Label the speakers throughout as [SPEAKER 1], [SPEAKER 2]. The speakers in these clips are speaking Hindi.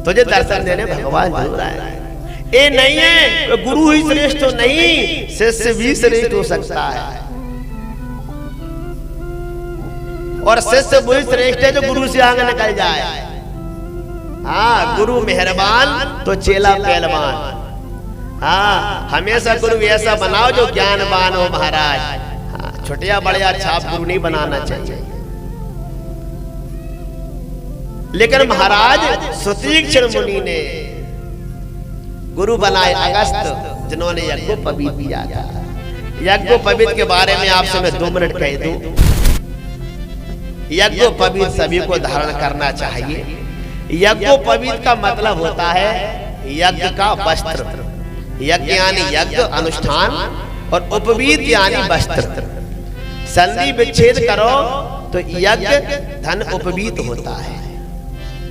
[SPEAKER 1] तुझे दर्शन देने भगवान जरूर आए। ये नहीं है गुरु ही श्रेष्ठ तो नहीं, शिष्य भी श्रेष्ठ हो सकता है। और शिष्य वही श्रेष्ठ है जो गुरु से आगे निकल जाए। हाँ, गुरु मेहरबान तो चेला पहलवान। हाँ, हमेशा गुरु ऐसा बनाओ जो ज्ञानवान हो महाराज। हाँ, छोटिया बड़िया छाप गुरु नहीं बनाना चाहिए। लेकिन महाराज सुतीक्षण मुनि ने गुरु बनाए अगस्त, जिन्होंने यज्ञोपवीत दिया था। यज्ञोपवीत के बारे में आपसे मैं 2 मिनट कह दूं। यज्ञोपवीत सभी को धारण करना चाहिए। यज्ञोपवीत का मतलब होता है यज्ञ का वस्त्र। यज्ञ यानी यज्ञ अनुष्ठान, और उपवीत यानी वस्त्र। संधि विच्छेद करो तो यज्ञ धन उपवीत होता है,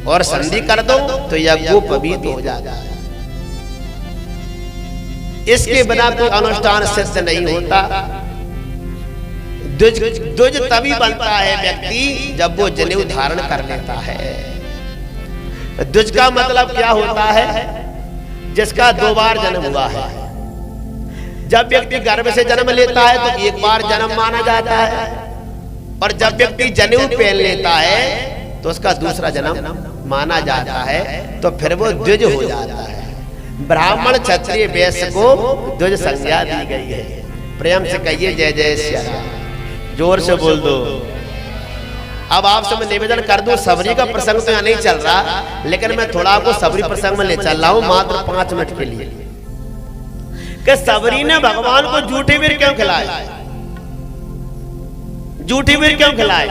[SPEAKER 1] और संधि कर दो तो यज्ञोपवीत हो जाता है। इसके बिना कोई अनुष्ठान सिद्ध नहीं होता। द्विज तभी बनता है व्यक्ति जब वो जनेऊ धारण कर लेता है। द्विज का मतलब क्या होता है? जिसका 2 बार जन्म हुआ है। जब व्यक्ति गर्भ से जन्म लेता है तो 1 बार जन्म माना जाता है, और जब व्यक्ति जनेऊ पहन लेता है तो उसका दूसरा जन्म माना जाता है। तो फिर वो द्विज हो जाता है। ब्राह्मण क्षत्रिय वैश्य को द्विज संज्ञा दी गई है। प्रेम से कहिए जय जय श्री राम, जोर से बोल दो। अब आपसे मैं निवेदन कर दूं, सबरी का प्रसंग तो यहाँ नहीं चल रहा, लेकिन मैं थोड़ा आपको सबरी प्रसंग में ले चल रहा हूं मात्र 5 मिनट के लिए। कि सबरी ने भगवान को जूठे वीर क्यों खिलाए? जूठी वीर क्यों खिलाए?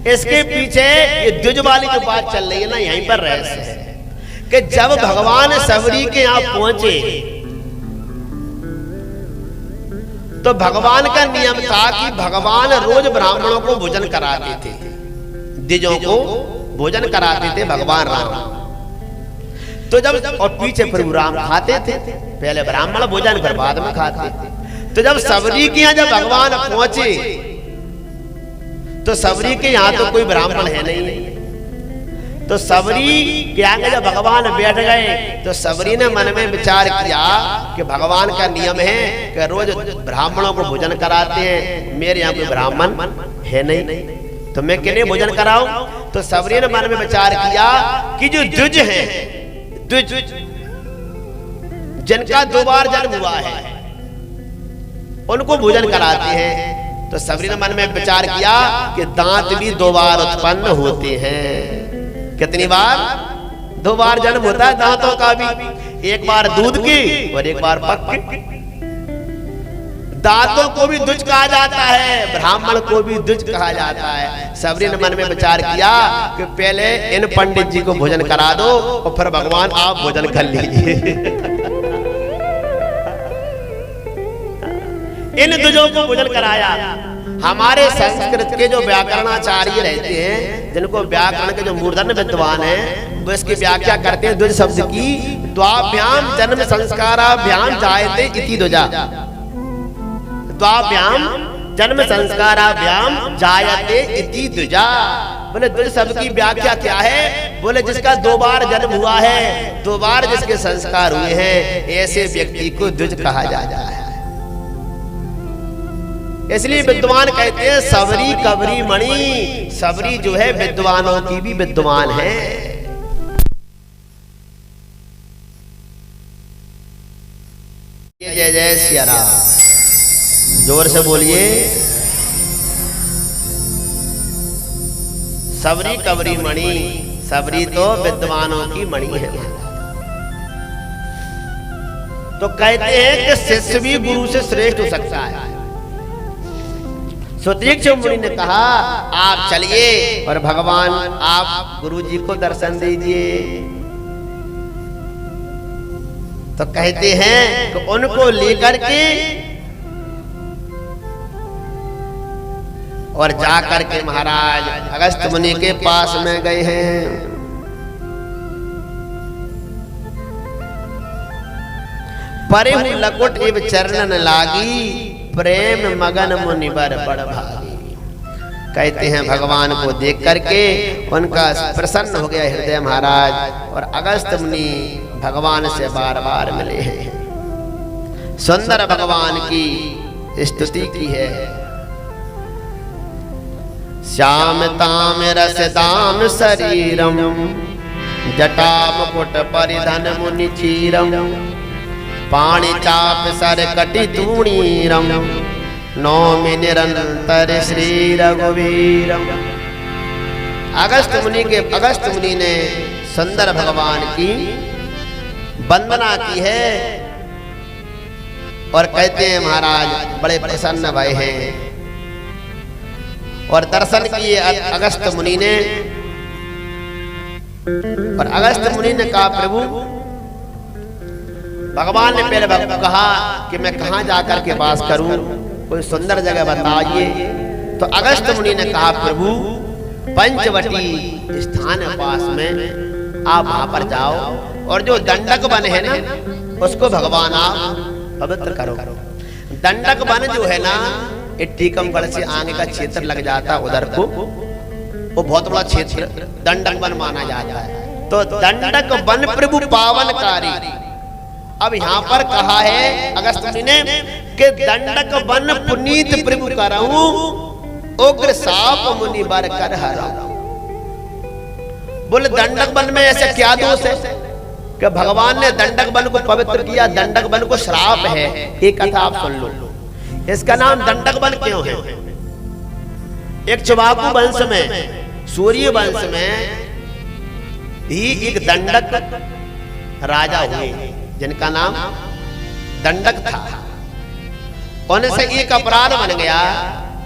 [SPEAKER 1] इसके पीछे ये द्विज वाली जो बात चल रही है ना, यहीं पर रहस्य है कि जब भगवान सबरी के यहाँ पहुंचे तो भगवान का नियम था कि भगवान रोज ब्राह्मणों को भोजन कराते थे, द्विजों को भोजन कराते थे भगवान राम। तो जब और पीछे फिर राम खाते थे, पहले ब्राह्मण भोजन फिर बाद में खाते थे। तो जब सबरी के यहाँ जब भगवान पहुंचे तो सबरी के यहाँ तो कोई ब्राह्मण है नहीं। तो सबरी के आगे जब भगवान बैठ गए तो सबरी ने मन में विचार किया कि भगवान का नियम है कि रोज ब्राह्मणों को भोजन कराते हैं, मेरे यहाँ कोई ब्राह्मण है नहीं, तो मैं किन्हें भोजन कराऊं? तो सबरी ने मन में विचार किया कि जो द्विज है, द्विज जिनका 2 बार जन्म हुआ है उनको भोजन कराते हैं। तो सबरी ने मन में विचार किया कि दांत भी 2 बार उत्पन्न होते हैं। कितनी बार? 2 बार जन्म होता है दांतों का भी, 1 बार दूध की और 1 बार पक की। दांतों को भी द्विज कहा जाता है, ब्राह्मण को भी द्विज कहा जाता है। सबरी ने मन में विचार किया कि पहले इन पंडित जी को भोजन करा दो और फिर भगवान आप भोजन कर लीजिए। इन द्विजों को भोजन कराया। हमारे संस्कृत के जो व्याकरणाचार्य रहते हैं, जिनको व्याकरण के जो मूर्धन्य विद्वान हैं, वो इसकी व्याख्या करते हैं द्विज शब्द की, द्वाभ्याम जन्म संस्काराभ्याम जायते इति द्विजा। द्वाभ्याम जन्म संस्काराभ्याम जायते इति द्विजा। बोले द्विज शब्द की व्याख्या क्या है? बोले जिसका 2 बार जन्म हुआ है, 2 बार जिसके संस्कार हुए हैं, ऐसे व्यक्ति को द्विज कहा जाता है। इसलिए विद्वान कहते हैं सबरी कबरी मणि। सबरी जो है विद्वानों की भी विद्वान है। जय जय श्री राम, जोर से बोलिए। सबरी कबरी मणि, सबरी तो विद्वानों की मणि है। तो कहते हैं कि शिष्य भी गुरु से श्रेष्ठ हो सकता है। सुतीक्षण मुनि ने कहा आप चलिए और भगवान आप गुरुजी को दर्शन दीजिए। तो कहते हैं कि उनको लेकर के और जाकर के महाराज अगस्त मुनि के पास में गए हैं। परे लकुट इव चरणन लागी, प्रेम मगन मुनि बर बड़ भागी। कहते हैं भगवान को देख करके उनका प्रसन्न हो गया हृदय महाराज, और अगस्त मुनि भगवान से बार बार मिले हैं। सुंदर भगवान की स्तुति की है। श्याम ताम रस दाम शरीरम, जटा मुकुट परिधन मुनि चीरम, पाणि चाप सर कटि तूणीरम, नौमि निरंतर श्री रघुवीरम। अगस्त मुनि ने सुंदर भगवान की वंदना की है और कहते हैं महाराज बड़े प्रसन्न भय हैं, और दर्शन किए अगस्त मुनि ने। और अगस्त मुनि ने कहा प्रभु, भगवान ने पहले कहा कि मैं कहां जाकर के वास करूं, कोई सुंदर जगह बताइए। तो अगस्त मुनि ने कहा प्रभु पंचवटी स्थान है पास में, आप वहां पर जाओ, और जो दंडक वन है ना उसको भगवान आप पवित्र करो। दंडक वन जो है ना, ये टीकमगढ़ से आगे का क्षेत्र लग जाता उधर को, वो बहुत बड़ा क्षेत्र दंडक वन माना जाता है। तो दंडक वन प्रभु पावनकारी। अब यहाँ पर कहा है अगस्त मुनि ने कि दंडक वन पुनीत प्रभु करऊं, उग्र साप मुनि बर कर हराऊं। बोले दंडक वन में ऐसे क्या दोष है कि भगवान ने दंडक वन को पवित्र किया, दंडक वन को श्राप है। एक कथा आप सुन लो, इसका नाम दंडक वन क्यों है? एक चवाकू वंश में, सूर्य वंश में भी एक दंडक राजा हुए जिनका नाम दंडक था। उनसे एक अपराध बन गया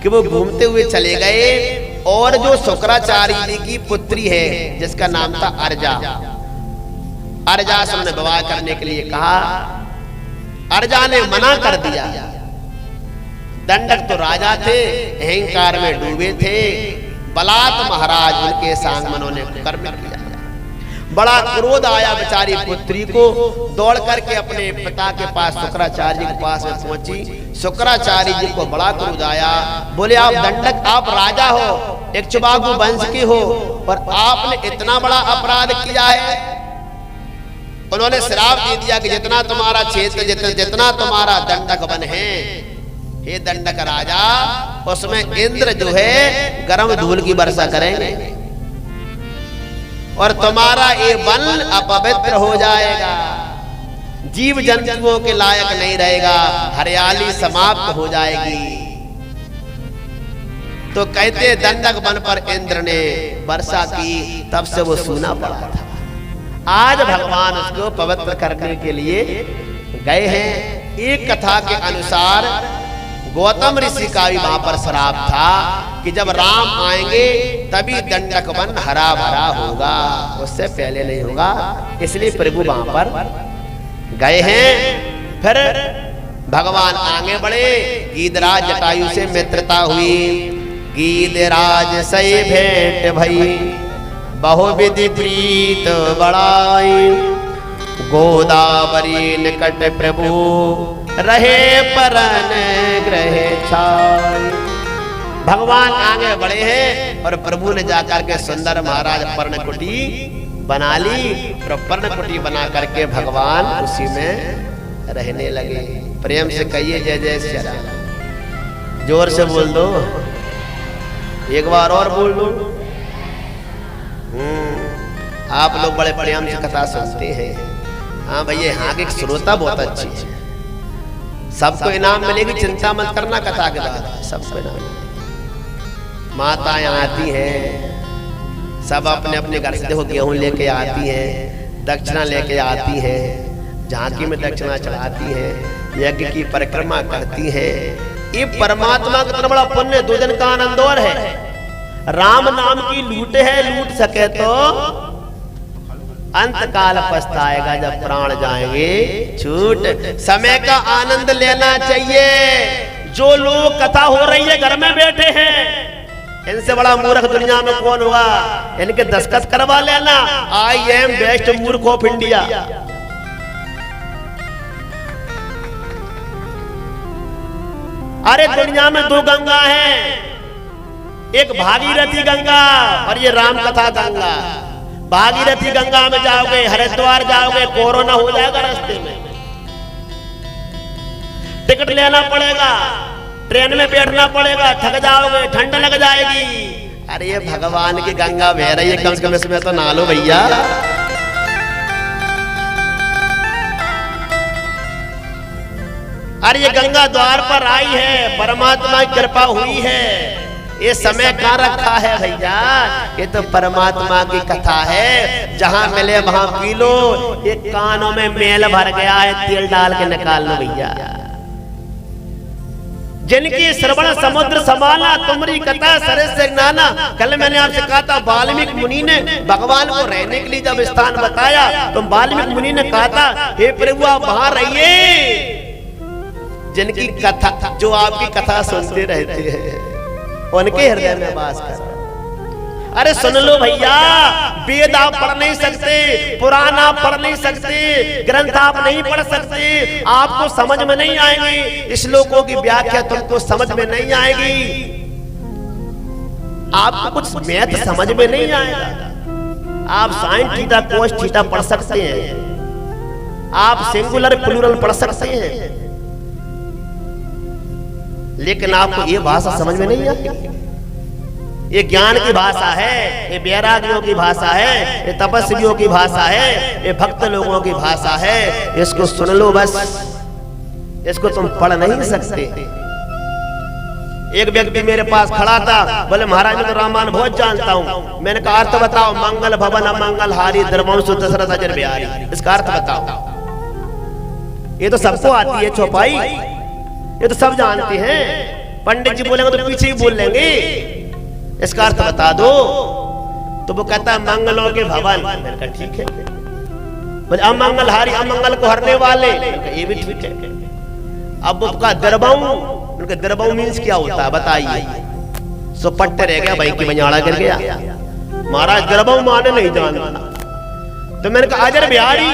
[SPEAKER 1] कि वो घूमते हुए चले गए, और जो शुक्राचार्य जी की पुत्री है जिसका नाम था अर्जा, अर्जा से उन्हें विवाह करने के लिए कहा। अर्जा ने मना कर दिया। दंडक तो राजा थे, अहंकार में डूबे थे, बलात् महाराज उनके सांग उन्होंने कर्म किया। बड़ा क्रोध आया बेचारी पुत्री को, दौड़ करके अपने पिता के पास शुक्राचार्य जी के पास में पहुंची। शुक्राचार्य जी को बड़ा क्रोध आया, बोले आप दंडक, आप राजा हो, इक्ष्वाकु वंश के हो, और आपने इतना बड़ा अपराध किया है। उन्होंने श्राप दे दिया कि जितना तुम्हारा क्षेत्र, जितना तुम्हारा दंडक वन है, हे दंडक राजा, उसमें इंद्र जो है गर्म धूल की वर्षा करेंगे और तुम्हारा ये वन अपवित्र हो जाएगा, जीव जंतुओं के लायक नहीं रहेगा, हरियाली समाप्त हो जाएगी। तो कहते दंडक वन पर इंद्र ने वर्षा की, तब से वो सूना पड़ा था। आज भगवान उसको पवित्र करने के लिए गए हैं। एक कथा के अनुसार गौतम ऋषि का भी वहां पर श्राप था कि जब राम आएंगे तभी दंडक वन हरा भरा होगा, उससे पहले नहीं होगा। इसलिए प्रभु वहां पर गए हैं। फिर भगवान आगे बढ़े, गीधराज जटायु से मित्रता हुई, गीधराज से भेंट भई, बहुविधि प्रीत बढ़ाई, गोदावरी निकट प्रभु रहे परन ग्रह छाई। भगवान आगे बढ़े हैं और प्रभु ने जाकर के सुंदर महाराज पर्णकुटी बना ली, और पर्णकुटी बना करके भगवान उसी में रहने लगे। प्रेम से कहिए जय जय श्री राम। जोर से बोल दो, एक बार और बोल दो। आप लोग बड़े प्रेम से कथा सुनते हैं। हाँ भैया, यहाँ की श्रोता बहुत अच्छी है, सबको इनाम मिलेगी, चिंता मत करना। कथा के बाद सबको इनाम। माताएं आती हैं, सब अपने अपने घर से देखो गेहूं लेके आती हैं, दक्षिणा लेके आती हैं, झांकी में दक्षिणा चढ़ाती हैं, यज्ञ की परिक्रमा करती हैं। ये परमात्मा का इतना बड़ा पुण्य, दो जन का आनंद और है। राम नाम की लूट है, लूट सके तो अंत काल पछताएगा जब प्राण जाएंगे छूट। समय का आनंद लेना चाहिए। जो लोग कथा हो रही है घर में बैठे हैं, इनसे बड़ा मूर्ख दुनिया में कौन होगा? इनके दस्तखत करवा लेना, आई एम बेस्ट मूर्ख ऑफ इंडिया। अरे दुनिया में दो गंगा हैं, एक भागीरथी गंगा और ये राम कथा गंगा। भागीरथी गंगा में जाओगे, हरिद्वार जाओगे, कोरोना हो जाएगा रास्ते में, टिकट लेना पड़ेगा, ट्रेन में बैठना पड़ेगा, थक जाओगे, ठंड लग जाएगी। अरे ये भगवान की गंगा बह रही है, कम से कम इसमें तो नहा लो भैया। अरे ये गंगा द्वार पर आई है, परमात्मा की कृपा हुई है। ये समय कहाँ रखा है भैया, ये तो परमात्मा की कथा है। जहां मिले वहां पी लो। ये कानों में मेल भर गया है, तेल डाल के निकाल लो भैया। जिनकी श्रवण समुद्र समाना, तुम्हारी कथा सरस से ज्ञाना। कल मैंने आपसे कहा था, वाल्मीकि मुनि ने भगवान को रहने के लिए जब स्थान बताया तो वाल्मीकि मुनि ने कहा था, हे प्रभु आप वहां रहिए, जिनकी कथा, जो आपकी कथा सुनते रहते हैं उनके हृदय में वास कर। अरे सुन लो भैया, वेद आप पढ़ नहीं सकते, पुराण आप पढ़ नहीं सकते, ग्रंथ आप नहीं पढ़ सकते, आपको समझ में नहीं आएंगे। श्लोकों की व्याख्या तुमको समझ में नहीं आएगी, आपको कुछ मैथ समझ में नहीं आएगा। आप साइन थीटा कोस थीटा पढ़ सकते हैं, आप सिंगुलर प्लूरल पढ़ सकते हैं, लेकिन आपको ये भाषा समझ में नहीं आती। ये ज्ञान की भाषा है, ये वैरागियों की भाषा है, ये तपस्वियों की भाषा है, ये भक्त लोगों की भाषा है। इसको सुन लो बस, इसको तुम पढ़ नहीं सकते। एक व्यक्ति मेरे पास खड़ा था, बोले महाराज मैं तो रामायण बहुत जानता हूँ। मैंने कहा अर्थ बताओ। मंगल भवन अमंगल हारी द्रवंशु दशरथ अजर बिहारी, इसका अर्थ बताओ। ये तो सबको आती है चौपाई, ये तो सब जानते हैं। पंडित जी बोलेंगे तो पीछे ही बोल लेंगे, इसका अर्थ बता दो। तो वो कहता है मंगलों के भवन। मैंने कहा ठीक है। बोले अमंगल हारी, अमंगल को हरने वाले, ये भी ठीक है। अब उसका दरबाऊ, उनका दरबाऊ मीन्स क्या होता है बताइए। सो पट्टे रह गया भाई की बंजाड़ा गिर गया। महाराज दरबाऊ माने नहीं जानता। तो मैंने कहा अजर बिहारी,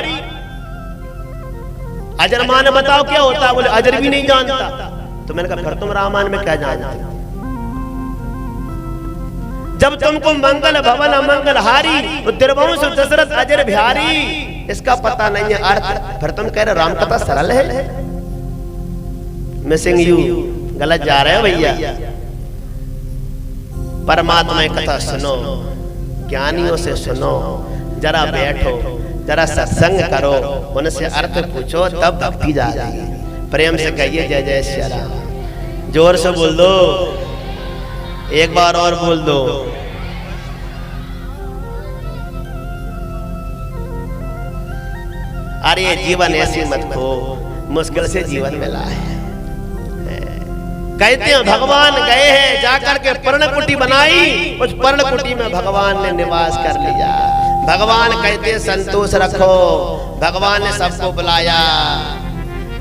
[SPEAKER 1] अजर माने बताओ क्या होता है। बोले अजर भी नहीं जानता। तो मैंने कहा फिर तुम रामायण में क्या जानते? जब तुमको मंगल भवन अमंगल हारी, तो द्रवंश दशरथ अजर बिहारी इसका पता नहीं है अर्थ, फिर तुम कह रहे राम कथा सरल है। मिसिंग यू, गलत जा रहे हो भैया। परमात्मा की कथा सुनो, ज्ञानियों से सुनो, जरा बैठो, जरा सत्संग करो, उनसे अर्थ पूछो, तब भक्ति जाएगी। प्रेम से कहिए जय जय श्री राम। जोर से बोल दो, एक बार और बोल दो। अरे जीवन ऐसी मत खो, मुश्किल से जीवन मिला है। कहते हैं भगवान गए हैं, जाकर के पर्णकुटी बनाई, उस पर्णकुटी में भगवान ने निवास कर लिया। भगवान कहते हैं संतोष रखो। भगवान ने सबको बुलाया,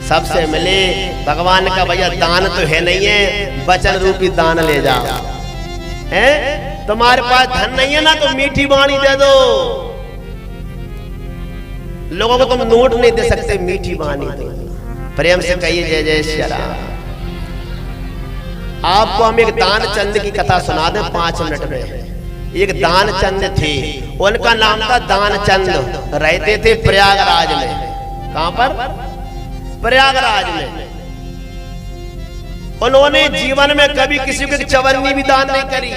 [SPEAKER 1] सबसे मिले। भगवान का भैया दान तो है नहीं है, वचन रूपी दान ले जाओ। है तुम्हारे पास धन नहीं है ना, तो मीठी वाणी दे दो। लोगों को तुम नोट नहीं दे सकते, मीठी वाणी दो। प्रेम से कहिए जय जय श्री राम। आपको हम एक दान चंद की कथा सुना दें 5 मिनट में। एक दान चंद थे, उनका नाम था दान चंद, रहते थे प्रयागराज में। कहां पर? प्रयागराज में। उन्होंने जीवन में कभी किसी को चवन्नी भी दान नहीं करी,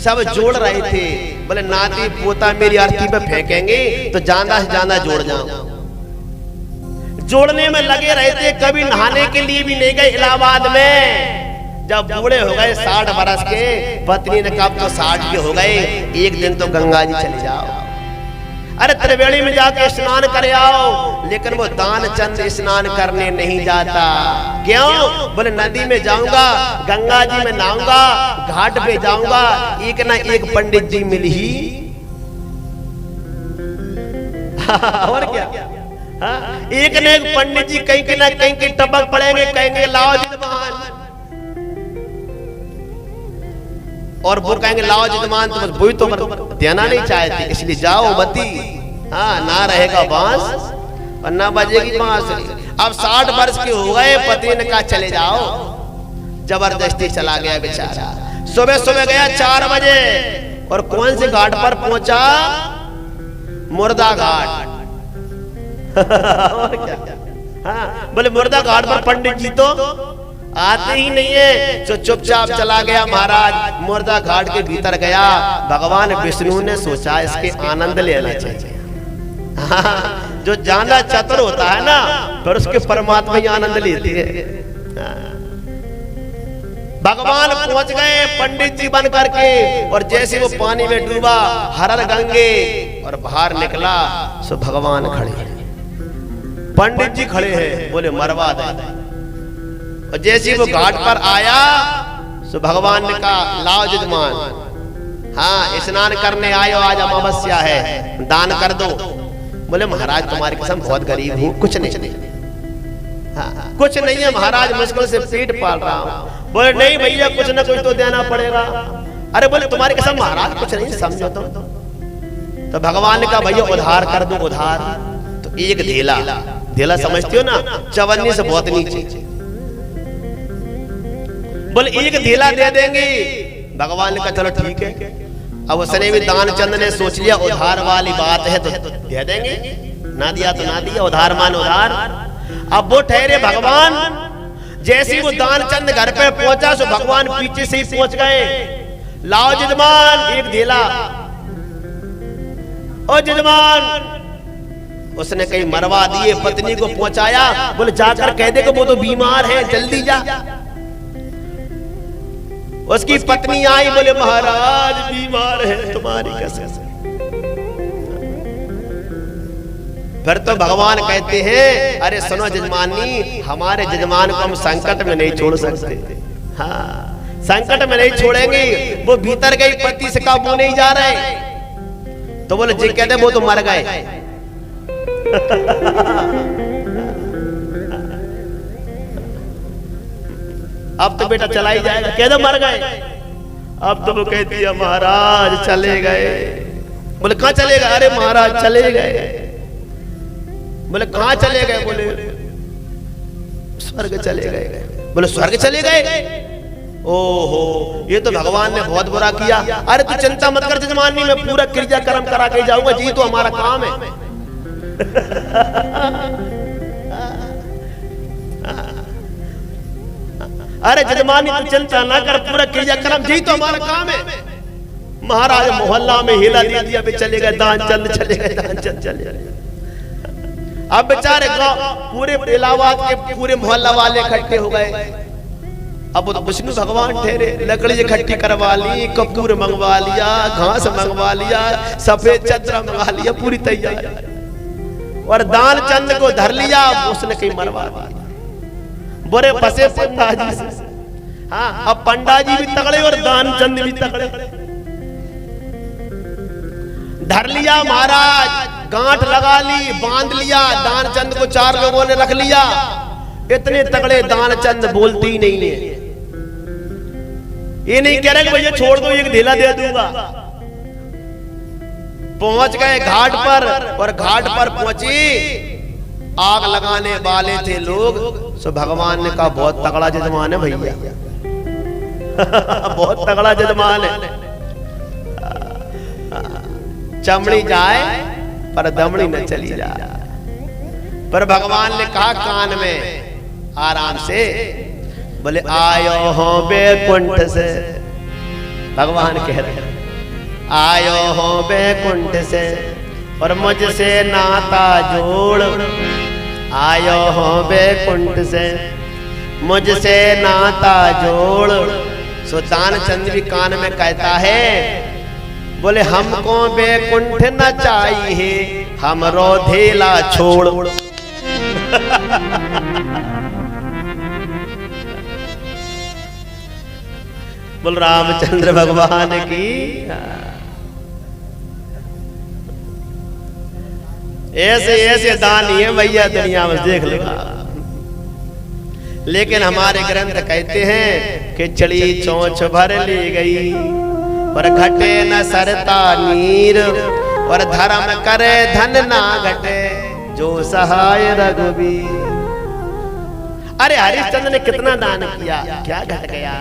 [SPEAKER 1] सब जोड़ रहे थे। बोले नाती पोता मेरी अर्थी पे फेंकेंगे तो ज्यादा से ज्यादा जोड़ जाओ। जोड़ने में लगे रहे थे, कभी नहाने के लिए भी नहीं गए इलाहाबाद में। जब बूढ़े हो गए 60 बरस के, पत्नी ने कहा तो 60 के हो गए, एक दिन तो गंगा जी चले जाओ। अरे त्रिवेणी में जाके स्नान कर आओ। लेकिन वो दान चंद स्नान करने नहीं जाता। क्यों? बोले नदी में जाऊंगा, गंगा जी में नहाऊंगा, घाट पे जाऊंगा, एक ना एक पंडित जी मिल ही। और क्या? एक ना एक पंडित जी कहीं के ना कहीं के टपक पड़ेंगे, कहेंगे लाओ जितमान, और वो कहेंगे लाओ जितमान, तो बस वही तो देना नहीं चाहती, इसलिए जाओ बती। हाँ, ना रहेगा बांस और ना बजेगी बांसुरी। अब 60 वर्ष के हो गए, पति ने कहा चले जाओ। जबरदस्ती चला गया बेचारा। सुबह सुबह गया 4 बजे और कौन से घाट पर पहुंचा? मुर्दा घाट। और क्या? हाँ, बोले मुर्दा घाट पर पंडित जी तो आते ही नहीं है, जो चुपचाप चला गया महाराज। मुर्दा घाट के भीतर गया, भगवान विष्णु ने सोचा इसके आनंद लेना चाहिए। हाँ, जो ज्यादा चतुर होता है ना, फिर उसके परमात्मा ही आनंद लेते हैं। भगवान पहुंच गए पंडित जी बन करके, और जैसे वो पानी में डूबा हरर गंगे और बाहर निकला, सो भगवान खड़े हैं, पंडित जी खड़े हैं, बोले मरवा दे। और जैसे वो घाट पर आया, सो भगवान ने कहा लाओ जजमान, हाँ स्नान करने आयो, आज अमावस्या है, दान कर दो। बोले महाराज तुम्हारी कसम बहुत गरीब हूँ, कुछ नहीं। हाँ, कुछ नहीं है महाराज, मुश्किल से पेट पाल रहा हूँ। बोले नहीं भैया, कुछ ना कुछ तो देना पड़ेगा। अरे बोले तुम्हारी कसम महाराज कुछ नहीं, समझो तो भगवान ने कहा भैया उधार कर दो, उधार। तो एक धेला, धेला समझते हो ना, चवन्नी से बहुत नीचे। बोले एक धेला दे देंगे। भगवान ने कहा चलो ठीक है। अब उसने भी दानचंद ने सोच लिया उधार वाली बात है तो दे देंगे, ना दिया तो ना दिया, उधार मान उधार। अब वो ठहरे भगवान। जैसे वो दानचंद घर पे पहुंचा, सो भगवान पीछे से ही पहुंच गए। लाओ जजमान एक धेला। ओ जजमान, उसने कहीं मरवा दिए, पत्नी को पहुंचाया। बोले जाकर कह दे कि वो तो बीमार है, जल्दी जा। उसकी पत्नी आई, बोले महाराज बीमार है तुम्हारी कसम। फिर तो भगवान कहते हैं अरे सुनो जजमानी, हमारे जजमान को हम संकट में नहीं छोड़ सकते। हाँ, संकट में नहीं छोड़ेंगे। वो भीतर गई, पति से कहा वो नहीं जा रहे। तो बोले जी कहते वो तो मर गए। अब तो बेटा चला ही जाएगा, कह दो मर गए। अब तो वो कहती है महाराज चले गए। बोले कहां चले गए? अरे महाराज चले गए। बोले कहां चले गए? बोले स्वर्ग चले गए। बोले स्वर्ग चले गए? ओहो, ये तो भगवान ने बहुत बुरा किया। अरे तू चिंता मत कर जजमानी, मैं पूरा क्रियाक्रम करा के जाऊंगा, जी तो हमारा काम है। अरे जजमानी तू चिंता ना कर, पूरा क्रियाक्रम, जी तो हमारा काम है। महाराज मोहल्ला में हिला दे दिया, चले गए दानचंद, चले गए दानचंद, चले गए। अब बेचारे पूरे इलाहाबाद के पूरे मोहल्ला वाले इकट्ठे हो गए। अब तो विष्णु भगवान ठहरे, लकड़ी इकट्ठी करवा ली, कपूर मंगवा लिया, घास मंगवा लिया, सफेद चदरा मंगवा लिया, पूरी तैयार। और दानचंद को धर लिया, उसने कहीं मरवा दिया। बुरे फंसे पंडा जी से। हाँ, अब पंडा जी भी तगड़े और दानचंद भी तगड़े। धर लिया महाराज, गांठ लगा ली, बांध लिया। दानचंद को 4 लोगों ने रख लिया। इतने तगड़े दानचंद बोलते ही नहीं है। ये नहीं कह रहे कि भैया छोड़ दो, एक धेला दे दूंगा। पहुंच गए घाट पर, और घाट पर पहुंची, आग लगाने वाले थे लोग। सो भगवान ने कहा बहुत तगड़ा जजमान है भैया। बहुत तगड़ा जजमान है, चमड़ी जाए पर दमड़ी न चली जाए। पर भगवान ने कहा कान में आराम से, बोले आयो हो बैकुंठ से। भगवान कह रहे आयो हो बैकुंठ से, और मुझसे नाता जोड़। आयो हो बैकुंठ से, मुझसे नाता जोड़। सो दानचंद भी कान में कहता है, बोले हमको बैकुंठ न चाहिए, हमरो धेला छोड़। बोल रामचंद्र भगवान की। ऐसे ऐसे दान ही है भैया दुनिया में, देख लेगा। लेकिन हमारे ग्रंथ कहते हैं कि चली चोंच भर ली गई, और घटे न सरता नीर, और धर्म करे धन ना घटे, जो सहाय रघुबीर। अरे हरिश्चंद्र ने कितना दान किया, क्या घट गया?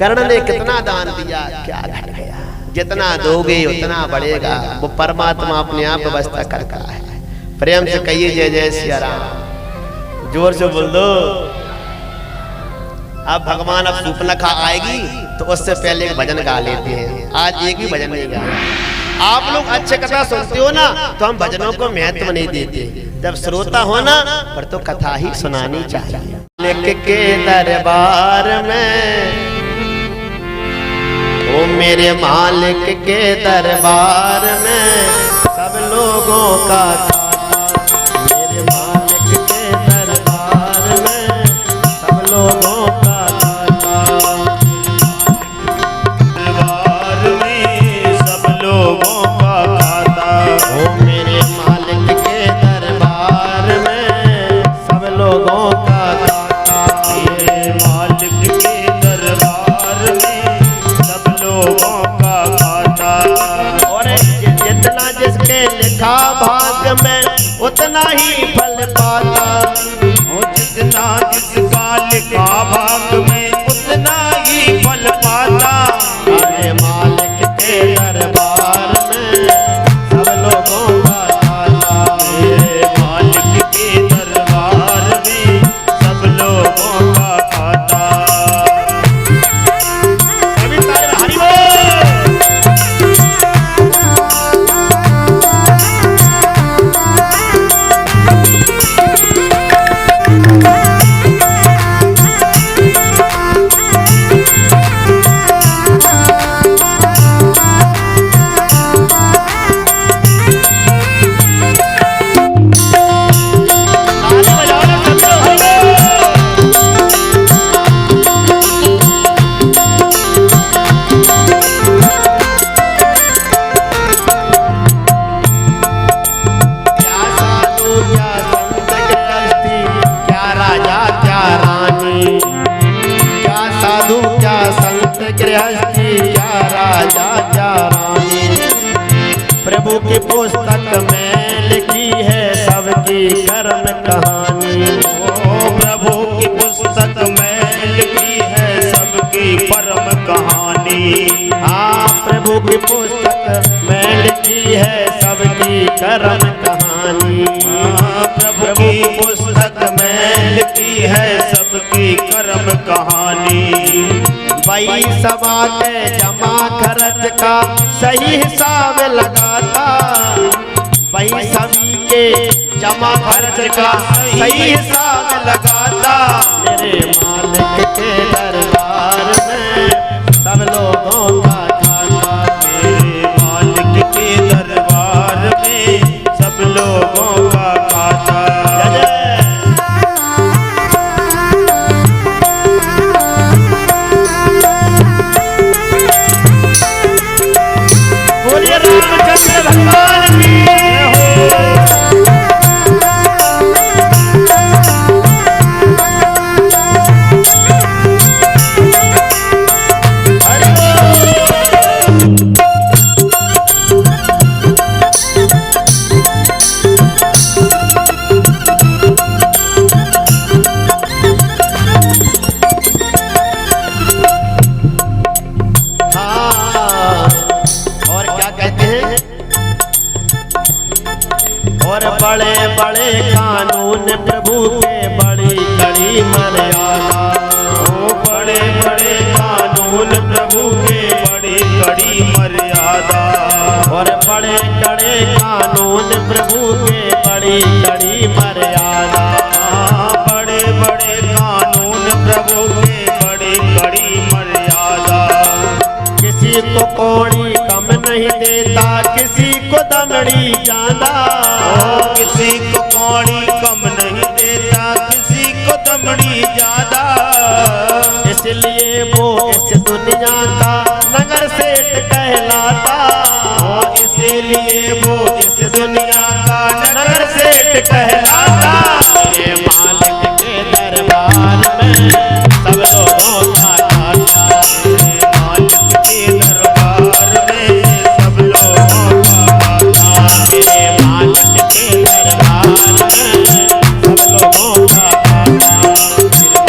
[SPEAKER 1] कर्ण ने कितना दान दिया, क्या घट गया। जितना दोगे उतना बढ़ेगा, वो परमात्मा अपने आप व्यवस्था करता है। प्रेम से कहिए जय जय सिया राम, जोर से बोल दो। अब भगवान अब सूर्पनखा आएगी तो उससे पहले एक भजन गा लेते हैं। आज एक भी भजन नहीं गाया। आप लोग अच्छे कथा सुनते हो ना, तो हम भजनों को महत्व नहीं देते। जब श्रोता हो ना, पर तो कथा ही सुनानी चाहिए। मालिक के दरबार में, ओ मेरे मालिक के दरबार में सब लोगों का खाता। मेरे मालिक के दरबार में सब लोगों का भाग में उतना ही फल पाता।
[SPEAKER 2] जितना जिसका लिखा भाग में उतना ही फल पाता।
[SPEAKER 1] अरे मालिक के दरबार में सब लोगों का खाता।
[SPEAKER 2] मेरे मालिक के दरबार में सब लोगों का खाता।
[SPEAKER 1] प्रभु की पुस्तक में लिखी है सबकी कर्म कहानी।
[SPEAKER 2] ओ प्रभु की पुस्तक में लिखी है सबकी परम कहानी।
[SPEAKER 1] हाँ, प्रभु की पुस्तक में लिखी है सबकी कर्म कहानी।
[SPEAKER 2] प्रभु की पुस्तक में लिखी है सबकी कर्म कहानी।
[SPEAKER 1] वही सभा के जमा खर्च का सही हिसाब लगाता। वही सभी के जमा खर्च का सही हिसाब लगाता। मेरे मालिक के दरबार में सब लोगों का खाता।
[SPEAKER 2] मेरे मालिक के दरबार में सब लोगों का खाता।
[SPEAKER 1] रामचंद्र भगवान की बड़े बड़े कानून प्रभु के बड़ी कड़ी मर्यादा।
[SPEAKER 2] ओ बड़े बड़े कानून प्रभु के बड़ी कड़ी मर्यादा।
[SPEAKER 1] और बड़े कड़े कानून प्रभु के बड़ी कड़ी मर्यादा।
[SPEAKER 2] बड़े बड़े कानून प्रभु के बड़ी कड़ी मर्यादा।
[SPEAKER 1] किसी को कौड़ी कम नहीं देता, किसी को दमड़ी ज्यादा।
[SPEAKER 2] किसी को कौड़ी कम नहीं देता, किसी को दमड़ी ज्यादा।
[SPEAKER 1] इसलिए वो इस दुनिया का नगर सेठ कहलाता।
[SPEAKER 2] इसलिए वो इस दुनिया का नगर सेठ कहलाता।
[SPEAKER 1] मेरे मालिक के दरबार में सब लोगों का खाता।
[SPEAKER 2] मालिक के दरबार में सब लोगों का खाता।
[SPEAKER 1] मेरे मालिक के दरबार में सब लोगों का खाता।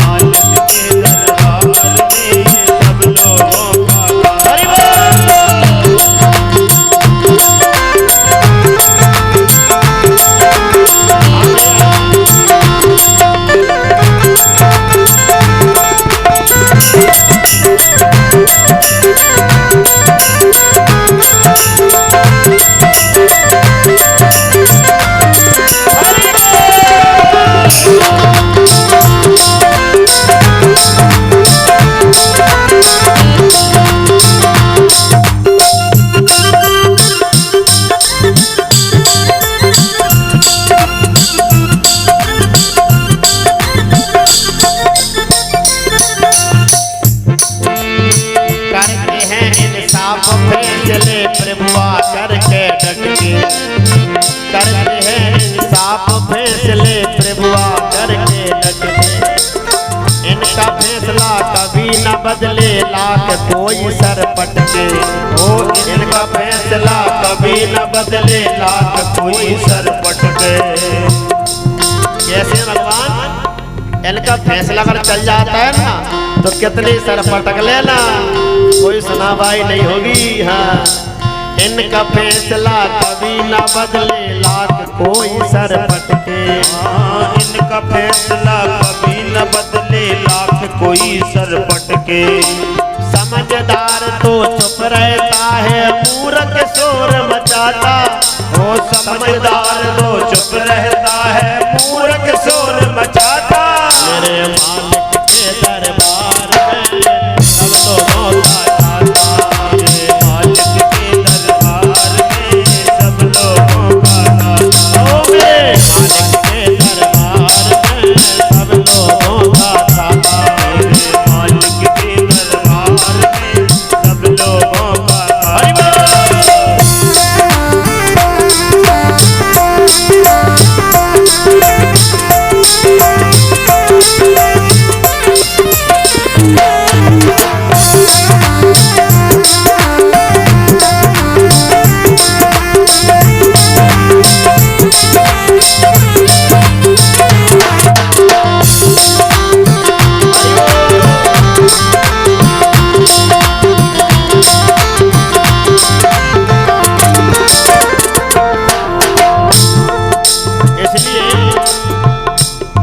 [SPEAKER 2] मालिक के दरबार में सब लोग
[SPEAKER 1] करते हैं इंसाफ फैसले प्रभु करके लगते। इनका फैसला कभी न बदले लाख कोई सर पटके।
[SPEAKER 2] ओ इनका फैसला कभी न बदले लाख कोई सर पटके।
[SPEAKER 1] कैसे भगवान, इनका फैसला अगर चल जाता है ना तो कितने सर पटक लेना, कोई सुनावाई नहीं होगी। हाँ, इनका फैसला कभी न बदले लाख कोई सर पटके।
[SPEAKER 2] इनका फैसला कभी न बदले लाख कोई सर पटके।
[SPEAKER 1] समझदार तो चुप रहता है, मूर्ख शोर मचाता।
[SPEAKER 2] वो समझदार तो चुप रहता है, मूर्ख शोर मचाता।
[SPEAKER 1] मेरे मालिक के दरबार में सब लोगों का दाता।
[SPEAKER 2] मेरे मालिक के दरबार में सब लोगों का दाता।
[SPEAKER 1] ओ मेरे मालिक के दरबार में सब लोगों का दाता।
[SPEAKER 2] मेरे मालिक के दरबार में सब लोगों का दाता।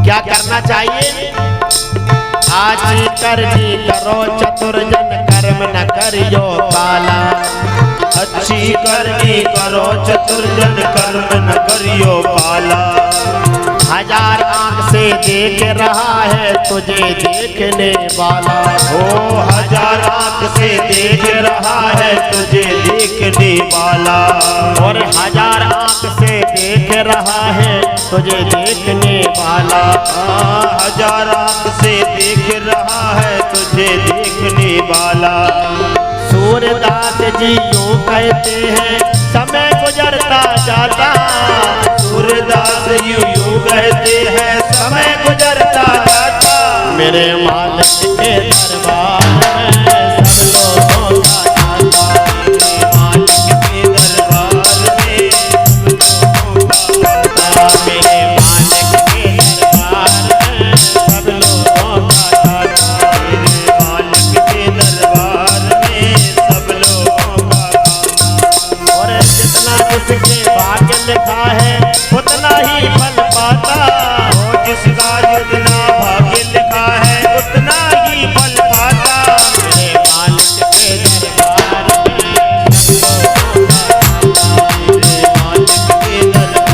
[SPEAKER 1] क्या करना चाहिए? आजी करनी करो चतुर जन कर्म न करियो काला।
[SPEAKER 2] अच्छी करनी करो चतुर जन कर्म न करियो पाला।
[SPEAKER 1] हजार आंख से देख रहा है तुझे देखने वाला।
[SPEAKER 2] ओ हजार आंख से देख रहा है तुझे देखने वाला।
[SPEAKER 1] और हजार आंख से देख रहा है तुझे देखने वाला।
[SPEAKER 2] हजार आंख से देख रहा है तुझे देखने वाला।
[SPEAKER 1] सूरदास जी यूं कहते हैं समय गुजरता जाता।
[SPEAKER 2] सूरदास यूं कहते हैं समय गुजरता जाता।
[SPEAKER 1] मेरे मालिक के दरबार में सब लोगों का दाता।
[SPEAKER 2] मेरे मालिक के दरबार में सब लोगों का दाता।
[SPEAKER 1] मेरे मालिक के दरबार में सब लोगों का दाता।
[SPEAKER 2] मेरे मालिक के दरबार में सब लोगों का दाता।
[SPEAKER 1] और जितना जिसके भाग्य लिखा है उतना ही फल पाता।
[SPEAKER 2] और जिसका जितना भाग्य लिखा है उतना ही फल पाता।
[SPEAKER 1] मेरे मालिक के दरबार में
[SPEAKER 2] मेरे मालिक के दरबार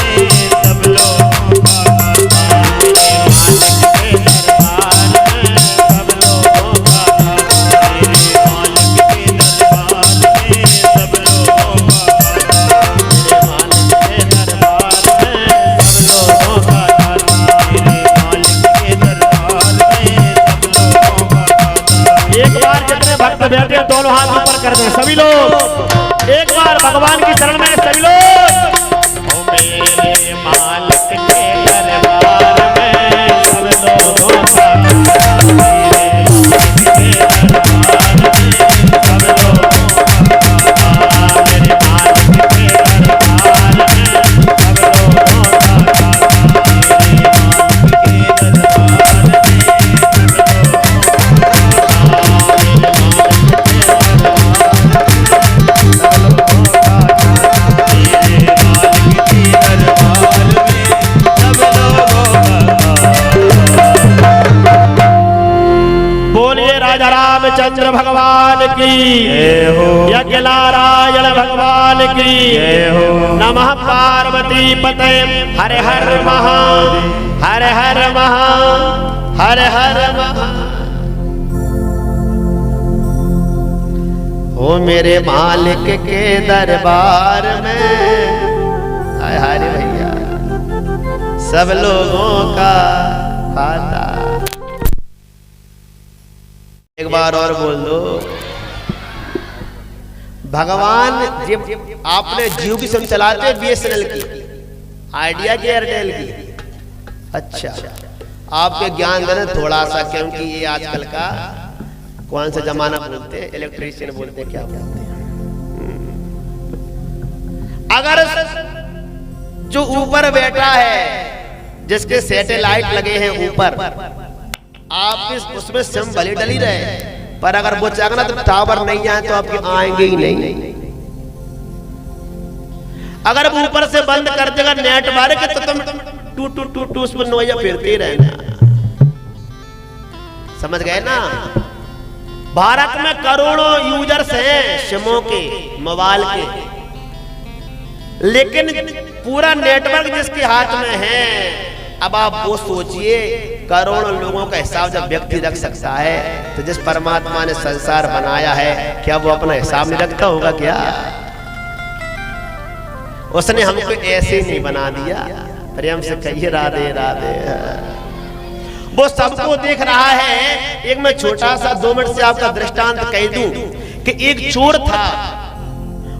[SPEAKER 2] में सब लोगों का दाता।
[SPEAKER 1] मेरे मालिक के दरबार में सब लोगों का दाता।
[SPEAKER 2] मेरे मालिक के दरबार में सब लोगों का दाता।
[SPEAKER 1] मेरे मालिक के दरबार में सब लोगों का दाता।
[SPEAKER 2] मेरे मालिक के दरबार में सब लोगों का दाता।
[SPEAKER 1] एक बार जितने भक्त बैठे दोनों हाथ ऊपर कर दें सभी लोग। एक बार भगवान की शरण में सभी लोग। ओ मेरे मालिक के दरबार में सब लोगों का दाता। मेरे मालिक के दरबार में सब लोगों का दाता। मेरे मालिक के दरबार में सब लोगों का दाता।
[SPEAKER 2] मेरे मालिक के दरबार
[SPEAKER 1] रामचंद्र भगवान की
[SPEAKER 2] जय हो।
[SPEAKER 1] यज्ञ नारायण भगवान की
[SPEAKER 2] जय हो।
[SPEAKER 1] नमः पार्वती पते हर हर महा हर हर महा हर हर महा। हो मेरे मालिक के दरबार में हाय हाय रे भैया सब लोगों का खाता। एक बार और बोल दो। भगवान जब आपने जियो की सिम चलाते BSNL की, आइडिया की, एयरटेल की, अच्छा आपके ज्ञान देना थोड़ा सा, क्योंकि ये आजकल का कौन सा जमाना बोलते हैं, इलेक्ट्रिशियन बोलते हैं, क्या बोलते हैं। अगर जो ऊपर बैठा है, जिसके सैटेलाइट लगे हैं ऊपर, आप उसमें सिम भले डली रहे, पर अगर वो चाहना तो टावर नहीं आए तो आपके आएंगे ही नहीं। अगर वो ऊपर से बंद कर देगा नेटवर्क तो तुम टू टू टू टू उसमें नोया फिरते ही रहना। समझ गए ना? भारत में करोड़ों यूजर्स हैं सिमों के, मोबाइल के, लेकिन पूरा नेटवर्क जिसके हाथ में है, अब आप वो सोचिए करोड़ों लोगों का हिसाब जब व्यक्ति रख सकता है, तो जिस परमात्मा ने संसार बनाया है, क्या वो अपना हिसाब नहीं रखता होगा? क्या उसने हमको ऐसे नहीं बना दिया? प्रेम से कहिए राधे राधे। वो सबको देख रहा है। एक मैं छोटा सा 2 मिनट से आपका दृष्टांत कह दूं कि एक चोर था,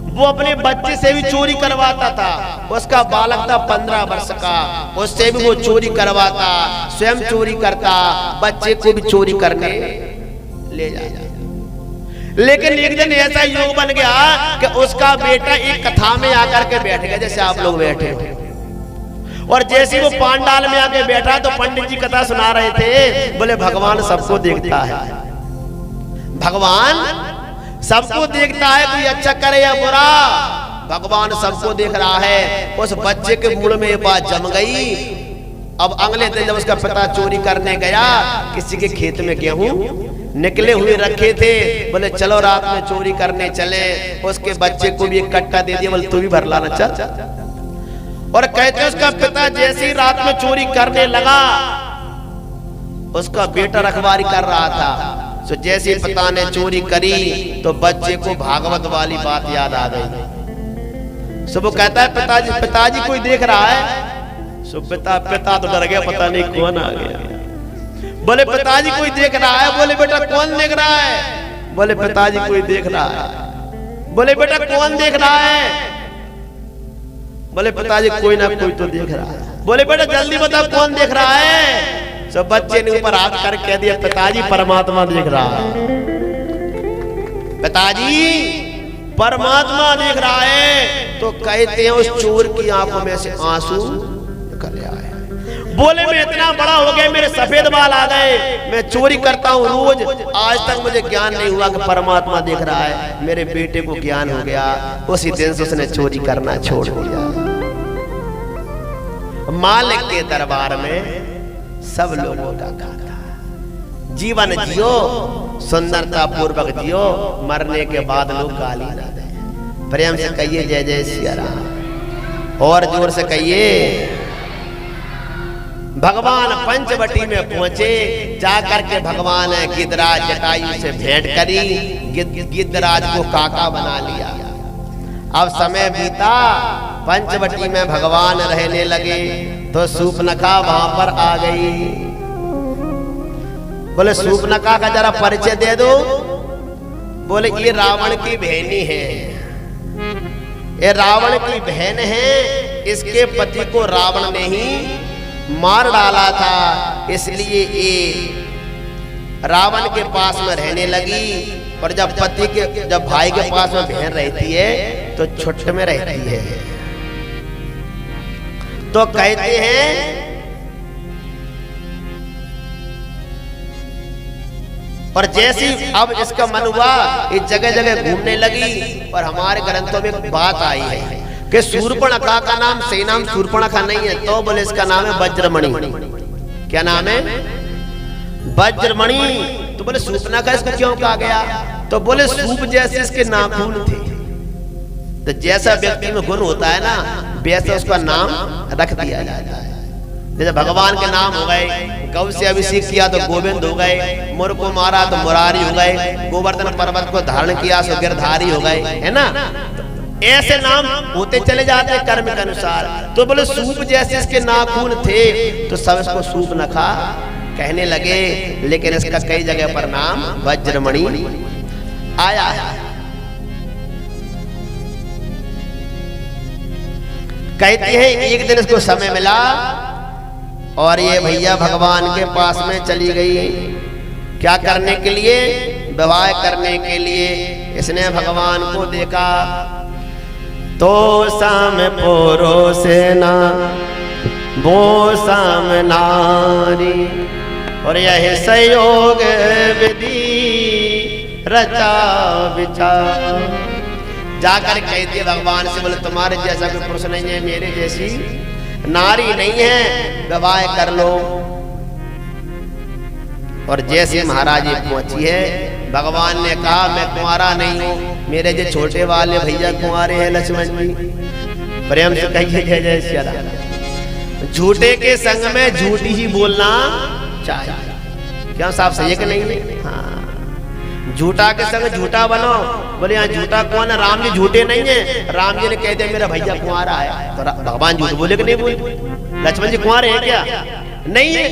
[SPEAKER 1] वो अपने बच्चे से भी चोरी करवाता था। उसका बालक था 15 वर्ष का, उससे भी वो चोरी करवाता, स्वयं चोरी करता, बच्चे को भी चोरी करने ले जाता। लेकिन एक दिन ऐसा योग बन गया कि उसका बेटा एक कथा में आकर के बैठ गया, जैसे आप लोग बैठे, और जैसे वो पांडाल में आके बैठा तो पंडित जी कथा सुना रहे थे। बोले भगवान सबको देखता है, भगवान सबको देखता है, कोई अच्छा करे या बुरा, भगवान सबको देख रहा है। उस बच्चे के मुंह में ये बात जम गई। अब अगले दिन जब उसका पिता चोरी करने गया, किसी के खेत में गेहूं निकले हुए रखे थे, बोले चलो रात में चोरी करने चले। उसके बच्चे को भी एक कट्टा दे दिया, बोले तू भी भर लाना चल। और कहते उसका पिता जैसे ही रात में चोरी करने लगा, उसका बेटा रखवारी कर रहा था। तो जैसे पिता ने चोरी करी तो बच्चे को भागवत वाली बात याद आ गई। सो वो कहता है पिताजी कोई देख रहा है। सो पिता तो डर गया, पता नहीं कौन आ गया। बोले पिताजी कोई देख रहा है। बोले बेटा कौन देख रहा है? बोले पिताजी कोई देख रहा है। बोले बेटा कौन देख रहा है? बोले पिताजी कोई ना कोई तो देख रहा है। बोले बेटा जल्दी बता कौन देख रहा है? सब बच्चे ने ऊपर हाथ कर कह दिया पिताजी परमात्मा देख रहा है। पिताजी परमात्मा देख रहा है। तो कहते हैं उस चोर की आंखों में से आंसू निकल आए। बोले मैं इतना बड़ा हो गया, मेरे सफेद बाल आ गए, मैं चोरी करता हूँ रोज, आज तक मुझे ज्ञान नहीं हुआ कि परमात्मा देख रहा है। मेरे बेटे को ज्ञान हो गया, उसी दिन से उसने चोरी करना छोड़ दिया। मालिक के दरबार में सब लोगों का खाता। जीवन जियो, सुंदरता पूर्वक जियो, मरने के बाद लोग गाली ना दें। प्रेम से कहिए जय जय सिया राम, और जोर से कहिए। भगवान पंचवटी में पहुंचे, जाकर के भगवान गिद्धराज जटायु से भेंट करी, गिद्धराज को काका बना लिया। अब समय बीता, पंचवटी में भगवान रहने लगे, तो सूर्पनखा वहां पर आ गई। बोले सूर्पनखा का जरा परिचय दे दो। बोले ये रावण की बहनी है, ये रावण की बहन है। इसके पति को रावण ने ही मार डाला था, इसलिए ये रावण के पास में रहने लगी। और जब भाई के पास में बहन रहती है तो छुट्ट में रहती है। तो कहते हैं और जैसी अब इसका मन हुआ, इस जगह जगह घूमने लगी। और हमारे ग्रंथों में एक बात आई है कि सूर्पणखा का नाम सही नाम सूर्पणखा नहीं है, तो बोले इसका नाम है वज्रमणि। क्या नाम है? वज्रमणि। तो बोले सूर्पणखा इसको क्यों कहा गया? तो बोले सूप जैसे इसके नाखून थे। तो जैसा व्यक्ति में गुण होता है ना, वैसे उसका नाम रख दिया जाता है। जैसे भगवान के नाम हो गए, गौ से अभिषेक किया तो गोविंद हो गए, मुर को मारा तो मुरारी हो गए, गोवर्धन पर्वत को धारण किया तो गिरधारी हो गए, है ना? ऐसे नाम होते चले जाते कर्म के अनुसार। तो बोले सूप जैसे इसके नाखून थे, तो सब इसको सूर्पनखा कहने लगे। लेकिन इसका कई जगह पर नाम वज्रमणि आया है। कहती है एक दिन इसको समय मिला और ये भैया भगवान के पास में चली गई। क्या करने के लिए? विवाह करने के लिए। इसने भगवान को देखा तो साम पोरो सेना वो साम नारी और यह संयोग विधि रचा विचार। जाकर कहती है भगवान से, बोले तुम्हारे जैसा कोई पुरुष नहीं है, मेरे जैसी नारी नहीं है, विवाह कर लो। और जैसे महाराज जी पहुंची है, भगवान ने कहा मैं कुंवारा नहीं हूँ, मेरे जो छोटे वाले भैया कुंवारे हैं लक्ष्मण जी। प्रेम से कहिए जय जय श्री राम। झूठे के संग में झूठी ही बोलना चाहिए। क्या साहब सही है कि नहीं? हाँ, झूठा के संग झूठा बनो। बोले यहाँ झूठा कौन है? राम जी झूठे नहीं है। राम जी ने कह दिया मेरा भैया कुंवारा है, तो भगवान झूठ बोले कि नहीं बोले? लक्ष्मण जी कुंवारे हैं क्या? नहीं है।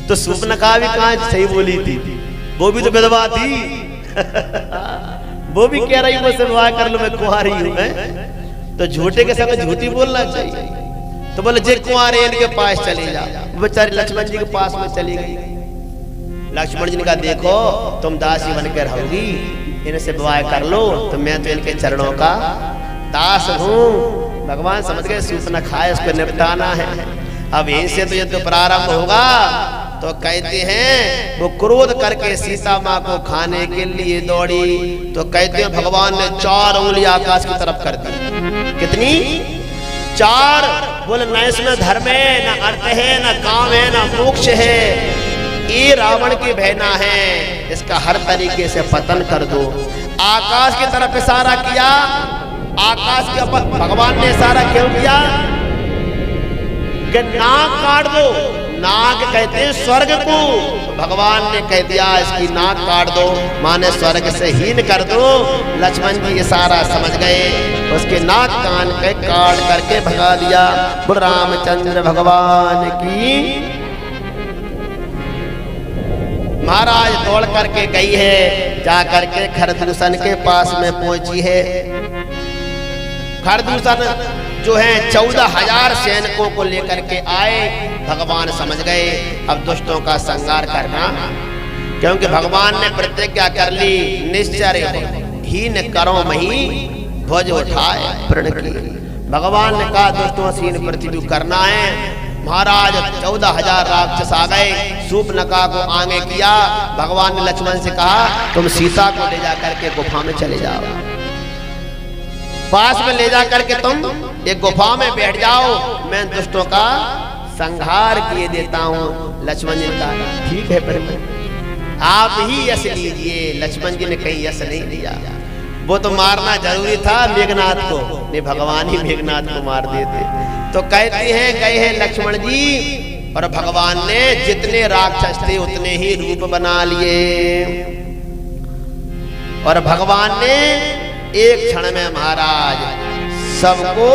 [SPEAKER 1] तो सूर्पनखा भी कहाँ सही बोली थी, वो भी तो विधवा थी। वो भी कह रही मुझसे विवाह कर लो, मैं कुंवारी हूं। मैं तो झूठे के संग झूठी बोलना चाहिए। तो बोले जे कुंवारे इनके पास चले जा। बेचारी लक्ष्मण जी के पास में चली गई। लक्ष्मण जी ने कहा देखो तुम दासी बनकर रहोगी, इनसे विवाह कर लो, तो मैं तो इनके चरणों का दास हूँ। भगवान समझ गए सूर्पनखा इसको निपटाना है। अब इनसे तो युद्ध प्रारंभ होगा। तो कहते हैं वो क्रोध करके सीता माँ को खाने के लिए दौड़ी। तो कहते हैं भगवान ने 4 उंगली आकाश की तरफ कर दी। कितनी? 4। बोले न इसमें धर्म है, न अर्थ है, न काम है, न मोक्ष है। ये रावण की बहना है, इसका हर तरीके से पतन कर दो। आकाश की तरफ इशारा किया। आकाश के ऊपर भगवान ने इशारा क्यों किया? कि नाक काट दो। नाक कहते हैं स्वर्ग को। भगवान ने कह दिया इसकी नाक काट दो, माने स्वर्ग से हीन कर दो। लक्ष्मण जी इशारा समझ गए, उसके नाक कान के काट करके भगा दिया। बोल रामचंद्र भगवान की। महाराज दौड़ करके गई है, जा करके खरदूषण के पास में पहुंची है। खरदूषण जो है 14,000 सैनिकों को लेकर के आए। भगवान समझ गए अब दुष्टों का संहार करना, क्योंकि भगवान ने प्रतिज्ञा कर ली निश्चय हीन करो मही ध्वज उठाए प्रण की। भगवान ने कहा दुष्टों से हीन पृथ्वी करना है। महाराज 14,000 राक्षस आ गए, सूर्पनखा को आगे किया। भगवान ने लक्ष्मण से कहा तुम सीता को ले जा करके गुफा में चले जाओ, पास में ले जा करके तुम एक गुफा में बैठ जाओ, मैं दुष्टों का संहार किए देता हूँ। लक्ष्मण जी ने कहा ठीक है पर आप ही यश लीजिए। लक्ष्मण जी ने कहीं यश नहीं दिया, वो तो मारना जरूरी था मेघनाथ को, नहीं भगवान ही मेघनाथ को मार देते। तो कहते हैं गए हैं लक्ष्मण जी, और भगवान ने जितने राक्षस थे उतने ही रूप बना लिए। और भगवान ने एक क्षण में महाराज सबको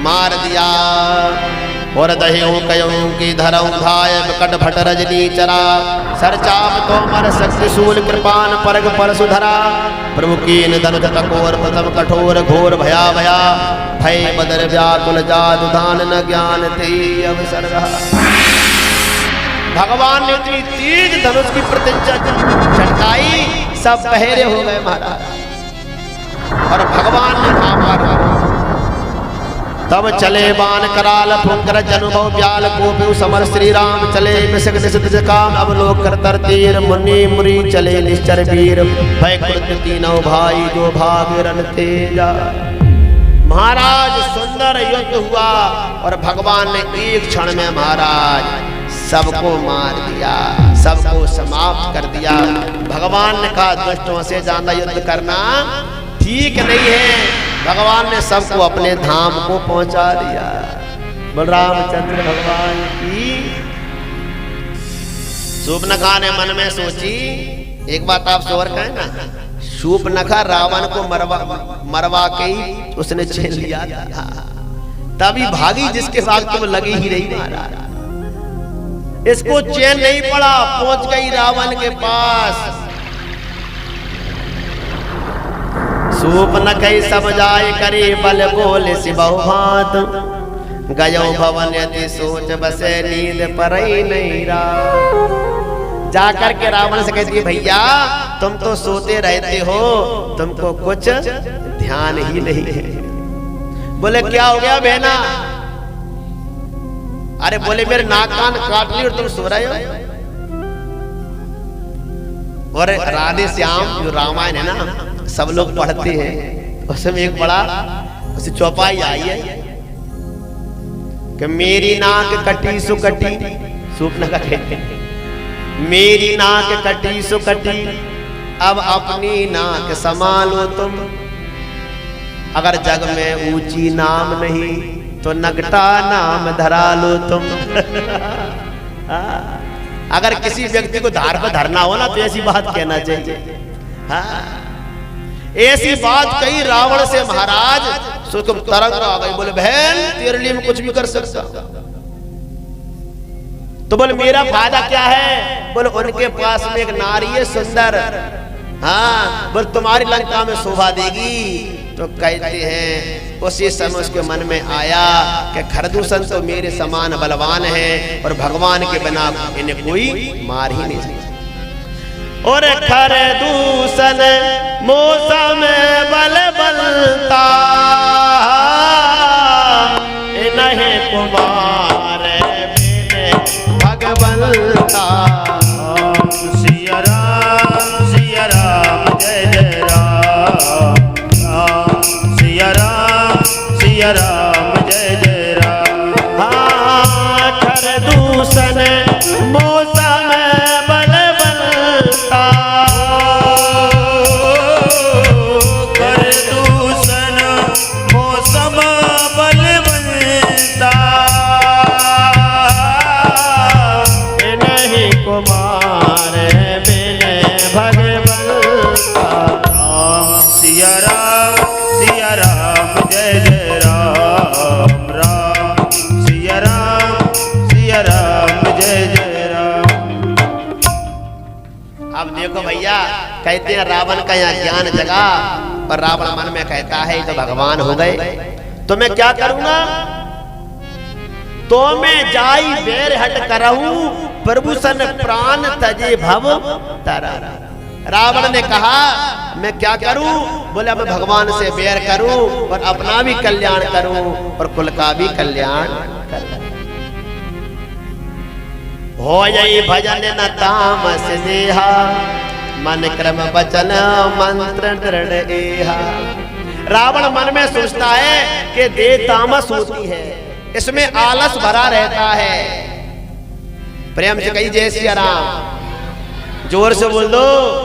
[SPEAKER 1] मार दिया। और दह्यों कयों की धरऊं धाय कट भट रजनी चरा, सरचाप तोमर शक्ति शूल कृपान परग परशुधरा। प्रभु कीन धनुष तकोर प्रथम कठोर घोर भया भया, भय बदर व्याकुल जादु दान न ज्ञान ते अवसर रहा। भगवान ने इतनी तेज धनुष की प्रतिज्ञा चटकाई, सब बहरे हो गए महाराज। और भगवान ने मारा। तब चले बाण कराल फुंकर जनुभव ब्याल गोपी समर श्री राम चले विषक निषिद्ध काम अवलोक कर तर तीर मुनि मुरी चले निश्चर वीर भय कृत तीनों भाई जो भाग रन तेजा। महाराज सुंदर युद्ध हुआ और भगवान ने एक क्षण में महाराज सबको मार दिया, सबको समाप्त कर दिया। भगवान ने कहा दुष्टों से ज्यादा युद्ध करना ठीक नहीं है। भगवान ने सबको अपने धाम को पहुंचा दिया। बलरामचंद्र भगवान की। सूर्पनखा ने मन में सोची, एक बात आप सोवर कहें ना, सूर्पनखा रावण को मरवा के ही उसने छीन लिया था, तभी भागी जिसके साथ तुम लगी ही नहीं महाराज। इसको चैन नहीं पड़ा, पहुंच गई रावण के पास। सूप न कई सब जाय करे बल बोले सिबहु भात गयो भवन यदि सोच बसे नींद परई नहीं रात। जाकर के रावण से कहती है भैया तुम तो सोते रहते हो, तुमको कुछ ध्यान ही नहीं है। बोले क्या हो गया बहना? अरे बोले मेरे नाक कान काट ली और तुम सो रहे हो। और राधे श्याम जो रामायण है ना सब लोग पढ़ते हैं, उसमें एक बड़ा उसे चौपाई आई है कि मेरी नाक कटी सो कटी, सूपना का कहते मेरी नाक कटी सो कटी, अब अपनी नाक संभालो तुम। अगर जग में ऊंची नाम नहीं तो नगटा नाम धरा लो तुम। अगर किसी व्यक्ति को धार पर धरना हो ना तो ऐसी बात कहना चाहिए। हाँ ऐसी बात कही रावण से महाराज, सो तुम तरंग आ गई। बोले बहन तेरे लिए मैं कुछ भी कर सकता। तो बोले मेरा फायदा क्या है? बोले उनके पास में एक नारी है सुंदर, हाँ बोले तुम्हारी लंका में शोभा देगी। तो कहते हैं उसी समय उसके मन में आया कि खरदूषण तो मेरे समान बलवान है और भगवान के बिना इन्हें कोई मार ही नहीं सकता। और खरदूषण मौसम बलवंता नहीं कुमार बिन भगवंता। सिया राम जय जय राम, सिया राम जय जय राम। हाँ खरदूषण मौसम बलवंता, खरदूषण मौसम बलवंता नहीं कुमार बिन भगवंता। सिया राम जय जय राम, राम सिया राम जय जय राम। अब देखो भैया कहते हैं रावण का यहाँ ज्ञान जगा और रावण मन में कहता है तो भगवान हो गए तो मैं क्या करूंगा? तो मैं जाई बैर हट करहूं प्रभु सन प्राण तजे भव तारा। रावण ने कहा मैं क्या करूं? बोले मैं भगवान से बैर करूं और अपना भी कल्याण करूं और कुल का भी कल्याण करूं। हो जाई भजन न तामस देहा, मन क्रम वचन मंत्र दृढ़ एहा। रावण मन में सोचता है कि देह तामस होती है, इसमें आलस भरा रहता है। प्रेम से कही जय सिया राम, जोर से बोल दो।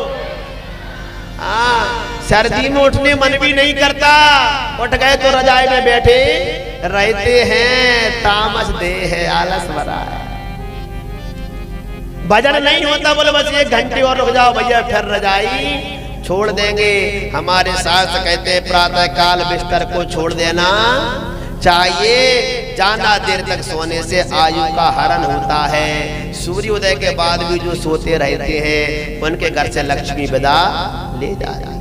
[SPEAKER 1] सर्दी में उठने मन भी नहीं करता, उठ गए तो रजाई में बैठे रहते हैं, तामस देह है, आलस भरा है। भजन नहीं होता, बोले बस 1 घंटे और रुक जाओ भैया फिर रजाई छोड़ देंगे। हमारे शास्त्र कहते हैं प्रातः काल बिस्तर को छोड़ देना चाहिए, ज्यादा देर तक सोने से आयु का हरण होता है। सूर्योदय के बाद भी जो सोते रहते हैं उनके घर से लक्ष्मी विदा ले जाती है।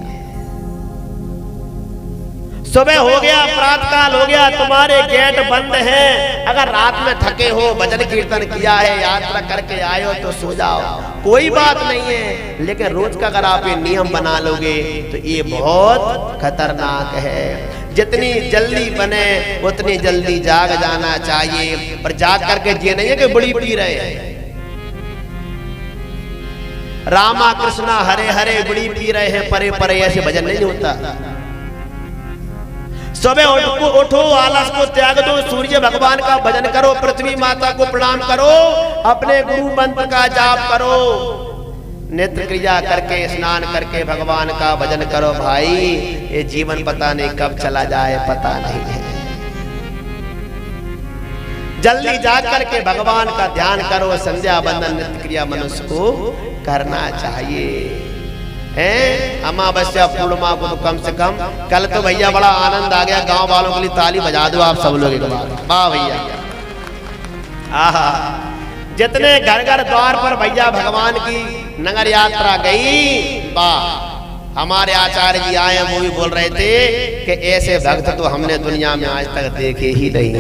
[SPEAKER 1] सुबह हो गया, प्रातः काल हो गया, तुम्हारे गेट बंद हैं। अगर रात में थके हो, भजन कीर्तन किया है, यात्रा करके आए हो तो सो जाओ, कोई बात नहीं है। लेकिन रोज का अगर आप ये नियम बना लोगे तो ये बहुत खतरनाक है। जितनी जल्दी बने उतनी जल्दी जाग जाना चाहिए, और जाग करके ये नहीं है कि बड़ी पी रहे हैं। रामा कृष्णा हरे हरे बड़ी पी रहे हैं परे परे, ऐसे भजन नहीं होता। सुबह उठो, आलस को त्याग दो, सूर्य भगवान का भजन करो, पृथ्वी माता को प्रणाम करो, अपने गुरु मंत्र का जाप करो, नित्य क्रिया करके स्नान करके भगवान का भजन करो। भाई ये जीवन पता नहीं कब चला जाए, पता नहीं है। जल्दी जाग करके भगवान का ध्यान करो, संध्या बंदन नित्य क्रिया मनुष्य को करना चाहिए। अमावस्या पूर्णिमा को तो कम से कम, कल तो भैया बड़ा आनंद आ गया, गांव वालों के लिए ताली बजा दो आप सब लोग एक बार, वाह भैया। आहा, जितने घर घर द्वार पर भैया भगवान की नगर यात्रा गई, वाह। हमारे आचार्य जी आए, वो भी बोल रहे थे कि ऐसे भक्त तो हमने दुनिया में आज तक देखे ही नहीं।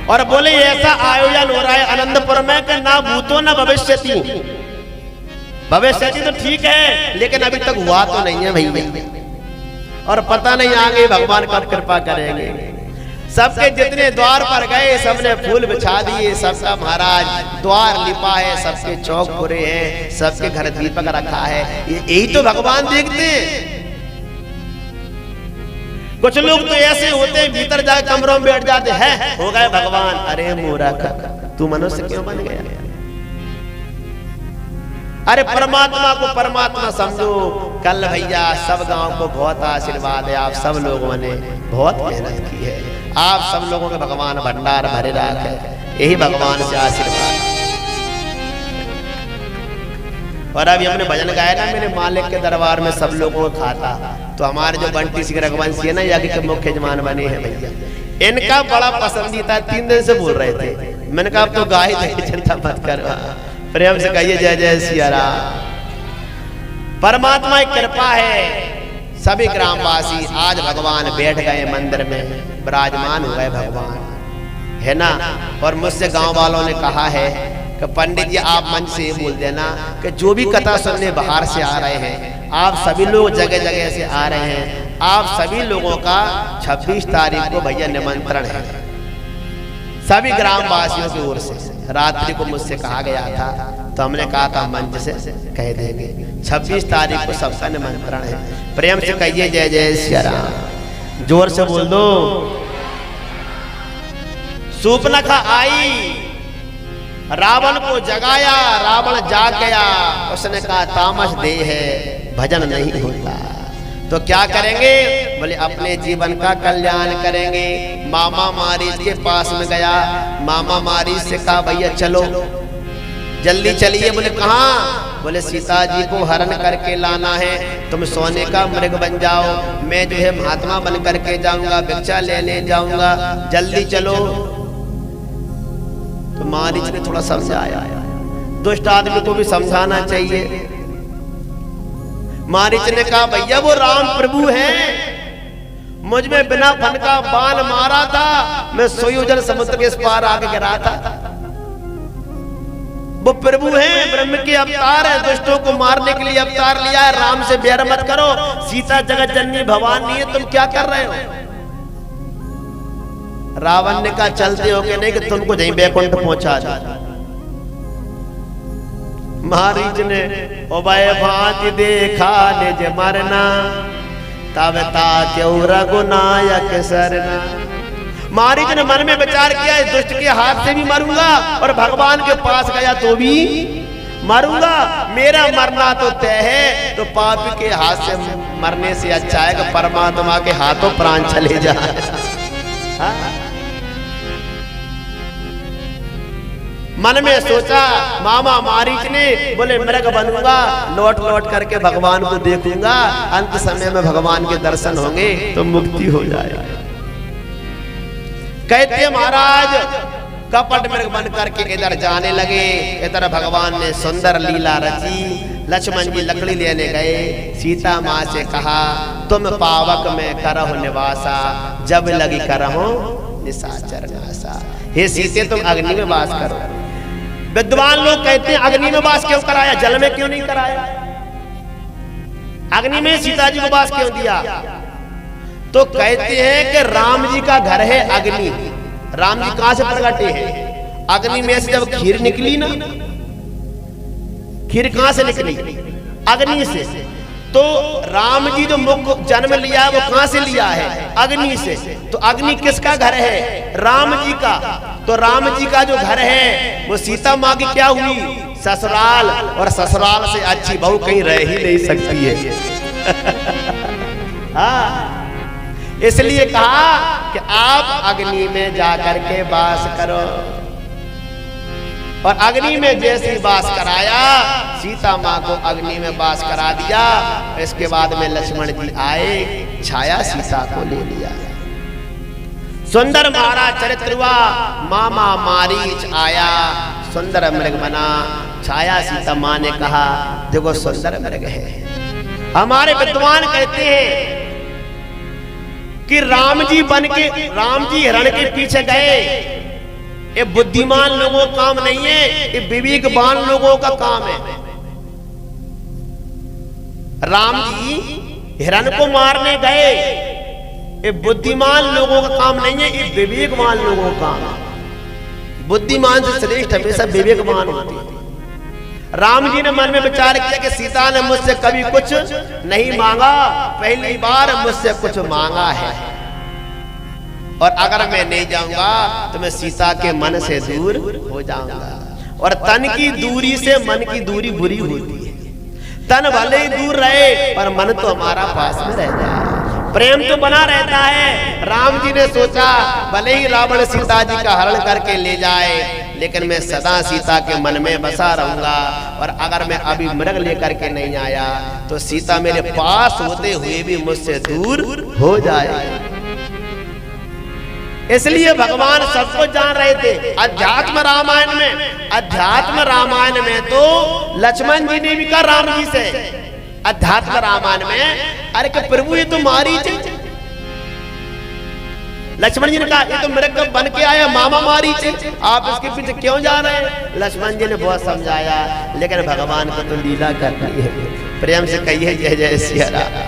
[SPEAKER 1] और बोले ऐसा आयोजन हो रहा है आनंदपुर में कि ना भूतो ना भविष्यति। भविष्यति तो ठीक है, लेकिन अभी तक हुआ तो नहीं है भैया, और पता नहीं आगे भगवान कब कृपा करेंगे। सबके जितने द्वार पर गए सबने फूल बिछा दिए, सबका महाराज द्वार लिपा है, सबके चौक पूरे हैं, सबके घर दीपक रखा है। यही तो भगवान देखते हैं। कुछ लोग तो ऐसे होते हैं भीतर जाकर कमरों में बैठ जाते हैं, हो गए भगवान। अरे मूर्ख, तू मनुष्य क्यों बन गया? अरे परमात्मा को परमात्मा समझो। कल भैया सब गांव को बहुत आशीर्वाद है, आप सब लोगों ने बहुत मेहनत की है, आप सब लोगों के भगवान भंडार भरे रखे, यही भगवान से आशीर्वाद। और अभी हमने भजन गाया ना, मेरे मालिक के दरबार में सब लोगों को खाता, तो हमारे जो बंटी सिंह रघुवंशी है ना, यज्ञ के मुख्य यजमान बने हैं भैया, इनका बड़ा पसंदीदा 3 दिन से बोल रहे थे। मैंने कहा अब तो गाय दे, चिंता मत करो, प्रेम से कहिए जय जय सिया राम। परमात्मा की कृपा है, सभी ग्रामवासी आज भगवान बैठ गए मंदिर में, विराजमान हुए भगवान, है ना। और मुझसे गांव वालों ने कहा है कि पंडित जी आप मंच से बोल देना कि जो भी कथा सुनने बाहर से आ रहे हैं, आप सभी लोग जगह जगह से आ रहे हैं, आप सभी लोगों का 26 तारीख को भैया निमंत्रण है, सभी ग्रामवासियों की ओर से। रात्रि को मुझसे कहा गया था, तो हमने कहा था मंच से कह देंगे 26 तारीख को सबका निमंत्रण है। प्रेम से कहिए जय जय सिया राम, जोर से बोल दो। सूर्पनखा आई, रावण को जगाया, रावण जाग गया, उसने कहा तामस देह है, भजन नहीं होता, तो क्या करेंगे? बोले अपने जीवन का कल्याण करेंगे। मामा मारीच के पास में गया, मामा मारीच से कहा भैया चलो जल्दी चलिए। बोले कहाँ? बोले सीता जी को हरण करके लाना है, तुम सोने का मृग बन जाओ, मैं जो है महात्मा बन करके जाऊंगा, भिक्षा लेने जाऊंगा, जल्दी चलो। तो मारीच ने थोड़ा समझाया, दुष्ट आदमी को भी समझाना चाहिए। मारीच ने कहा भैया वो राम प्रभु हैं, मुझ में बिना फन का बाण मारा था, मैं सुयोजन समुद्र के इस पार आके गिरा था। वो प्रभु हैं, ब्रह्म के अवतार है, दुष्टों को मारने के लिए अवतार लिया है। राम से बैर मत करो, सीता जगत जननी भवानी है, तुम क्या कर रहे हो? रावण ने कहा चलते हो कि नहीं कि तुमको यहीं बैकुंठ पहुंचा दो। मारीच ने उभय भांति देखा निज मरना, तब ताक्यौ रघुनायक सरना। मारीच ने मन में विचार किया इस दुष्ट के हाथ से भी मरूंगा, और भगवान के पास गया तो भी मरूंगा, मेरा मरना तो तय है, तो पापी के हाथ से मरने से अच्छा है कि परमात्मा के हाथों प्राण चले जाए। मन में सोचा मामा मारीच ने, बोले मृग बनूंगा, लौट लौट करके भगवान को देखूंगा, अंत समय में भगवान के दर्शन होंगे तो मुक्ति हो जाएगी। कहते महाराज कपट मृग बन करके इधर जाने लगे, इधर भगवान ने सुंदर लीला रची। लक्ष्मण जी लकड़ी लेने गए, सीता माँ से कहा तुम पावक में करहो निवासा, जब लगी करहो निशाचर नासा। हे सीते तुम अग्नि में वास करो। विद्वान लोग कहते हैं अग्नि में वास क्यों कराया, जल में क्यों नहीं कराया? अग्नि में सीता जी को वास क्यों दिया? तो कहते हैं कि राम जी का घर है अग्नि। राम जी कहां से प्रगटे हैं? अग्नि में से जब खीर निकली ना, खीर कहां से निकली? अग्नि से। तो राम जी जो मुख जन्म लिया है वो कहां से लिया है? अग्नि से। तो अग्नि किसका घर है? राम जी का। तो राम जी का जो घर है वो सीता माँ की क्या हुई? ससुराल। और ससुराल से अच्छी बहू कहीं रह ही नहीं सकती है। हाँ, इसलिए कहा कि आप अग्नि में जाकर के वास करो। और अग्नि में जैसे वास कराया, सीता माँ को अग्नि में वास करा दिया। इसके बाद में लक्ष्मण जी आए, छाया सीता को ले लिया। सुंदर महाराज चरित्र हुआ, मामा मारीच आया, सुंदर मृग बना, छाया सीता माँ ने कहा देखो सुंदर मृग है। हमारे विद्वान कहते हैं कि राम जी हिरण के पीछे गए। ये बुद्धिमान लोगों का काम नहीं है, ये विवेकवान लोगों का काम है। राम जी हिरण को मारने गए, ये बुद्धिमान लोगों का काम नहीं है, ये विवेकवान लोगों का काम है। बुद्धिमान से श्रेष्ठ हमेशा विवेकवान होते हैं। राम जी ने मन में विचार किया कि सीता ने मुझसे कभी कुछ नहीं मांगा, पहली बार मुझसे कुछ मांगा है, और अगर मैं नहीं जाऊंगा तो मैं सीता के मन से दूर हो जाऊंगा। और तन की दूरी से मन की दूरी बुरी होती है। तन भले ही दूर रहे पर मन तो हमारा पास में रह जाए, प्रेम तो बना रहता है। राम जी ने सोचा भले ही रावण सीता जी का हरण करके ले जाए, लेकिन मैं सदा सीता के मन में बसा रहूंगा। और अगर मैं अभी मृग लेकर के नहीं आया तो सीता मेरे पास होते हुए भी मुझसे दूर हो जाए। इसलिए भगवान सबको जान रहे थे। अध्यात्म रामायण में तो लक्ष्मण जी ने भी कहा राम जी से, अध्यात्म रामायण में, अरे कि प्रभु ये तो मारीच। लक्ष्मण जी ने कहा ये तो मृग बन के आया मामा मारीच, आप इसके पीछे क्यों जा रहे हैं? लक्ष्मण जी ने बहुत समझाया, लेकिन भगवान को तो लीला करनी है। प्रेम से कहिए जय जय सिया राम।